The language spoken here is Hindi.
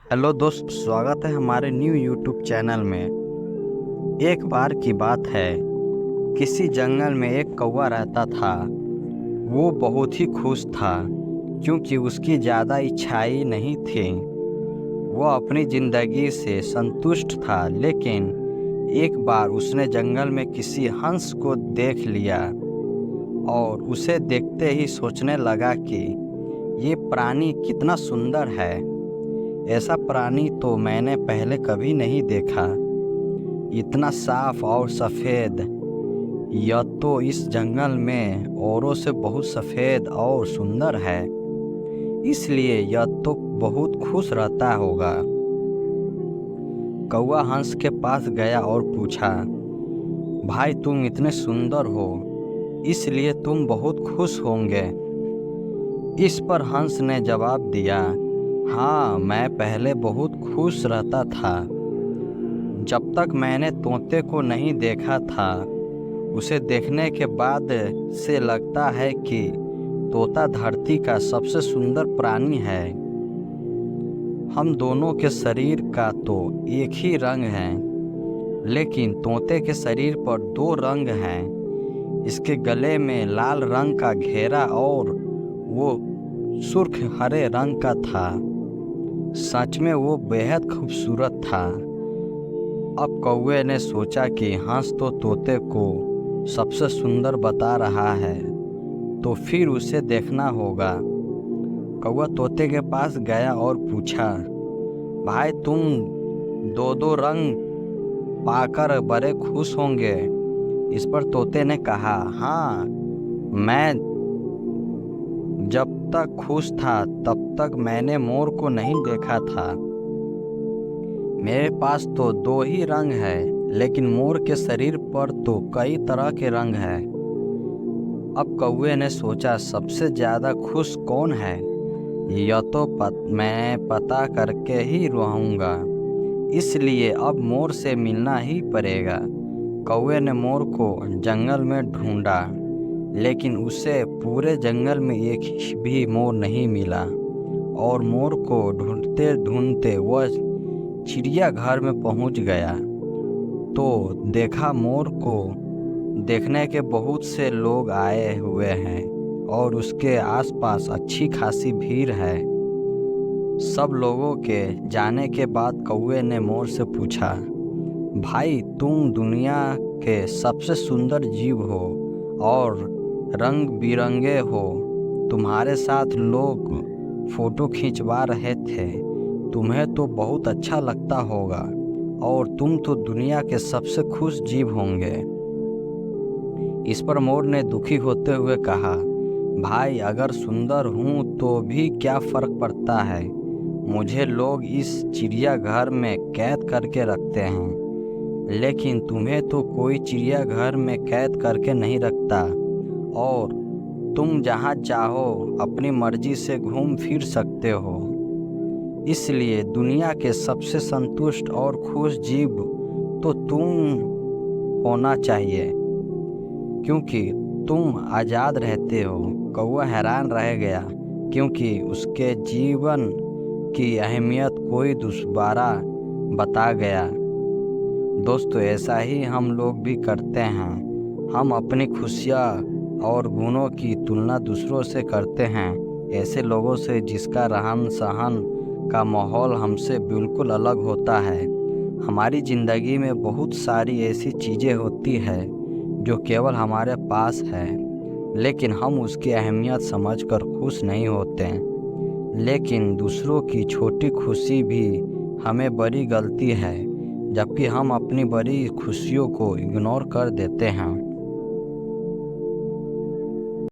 हेलो दोस्त, स्वागत है हमारे न्यू यूट्यूब चैनल में। एक बार की बात है, किसी जंगल में एक कौवा रहता था। वो बहुत ही खुश था क्योंकि उसकी ज़्यादा इच्छाएं नहीं थी। वो अपनी ज़िंदगी से संतुष्ट था, लेकिन एक बार उसने जंगल में किसी हंस को देख लिया और उसे देखते ही सोचने लगा कि ये प्राणी कितना सुंदर है। ऐसा प्राणी तो मैंने पहले कभी नहीं देखा। इतना साफ और सफ़ेद। यह तो इस जंगल में औरों से बहुत सफ़ेद और सुंदर है, इसलिए यह तो बहुत खुश रहता होगा। कौवा हंस के पास गया और पूछा, भाई तुम इतने सुंदर हो, इसलिए तुम बहुत खुश होंगे। इस पर हंस ने जवाब दिया, हाँ, मैं पहले बहुत खुश रहता था, जब तक मैंने तोते को नहीं देखा था। उसे देखने के बाद से लगता है कि तोता धरती का सबसे सुंदर प्राणी है। हम दोनों के शरीर का तो एक ही रंग है, लेकिन तोते के शरीर पर दो रंग हैं। इसके गले में लाल रंग का घेरा और वो सुर्ख हरे रंग का था। सच में वो बेहद खूबसूरत था। अब कौवे ने सोचा कि हंस तो तोते को सबसे सुंदर बता रहा है, तो फिर उसे देखना होगा। कौवा तोते के पास गया और पूछा, भाई तुम दो दो रंग पाकर बड़े खुश होंगे। इस पर तोते ने कहा, हाँ, मैं जब तक खुश था तब तक मैंने मोर को नहीं देखा था। मेरे पास तो दो ही रंग है, लेकिन मोर के शरीर पर तो कई तरह के रंग हैं। अब कौवे ने सोचा, सबसे ज़्यादा खुश कौन है, यह तो मैं पता करके ही रहूँगा। इसलिए अब मोर से मिलना ही पड़ेगा। कौवे ने मोर को जंगल में ढूंढा, लेकिन उसे पूरे जंगल में एक भी मोर नहीं मिला। और मोर को ढूंढते ढूंढते वह चिड़ियाघर में पहुंच गया, तो देखा मोर को देखने के बहुत से लोग आए हुए हैं और उसके आसपास अच्छी खासी भीड़ है। सब लोगों के जाने के बाद कौवे ने मोर से पूछा, भाई तुम दुनिया के सबसे सुंदर जीव हो और रंग बिरंगे हो। तुम्हारे साथ लोग फोटो खिंचवा रहे थे, तुम्हें तो बहुत अच्छा लगता होगा और तुम तो दुनिया के सबसे खुश जीव होंगे। इस पर मोर ने दुखी होते हुए कहा, भाई अगर सुंदर हूँ तो भी क्या फ़र्क पड़ता है। मुझे लोग इस चिड़ियाघर में कैद करके रखते हैं, लेकिन तुम्हें तो कोई चिड़ियाघर में कैद करके नहीं रखता और तुम जहाँ चाहो अपनी मर्जी से घूम फिर सकते हो। इसलिए दुनिया के सबसे संतुष्ट और खुश जीव तो तुम होना चाहिए, क्योंकि तुम आज़ाद रहते हो। कौवा हैरान रह गया, क्योंकि उसके जीवन की अहमियत कोई दोबारा बता गया। दोस्तों, ऐसा ही हम लोग भी करते हैं। हम अपनी खुशियाँ और गुणों की तुलना दूसरों से करते हैं, ऐसे लोगों से जिसका रहन सहन का माहौल हमसे बिल्कुल अलग होता है। हमारी ज़िंदगी में बहुत सारी ऐसी चीज़ें होती है जो केवल हमारे पास है, लेकिन हम उसकी अहमियत समझकर खुश नहीं होते। लेकिन दूसरों की छोटी खुशी भी हमें बड़ी गलती है, जबकि हम अपनी बड़ी खुशियों को इग्नोर कर देते हैं।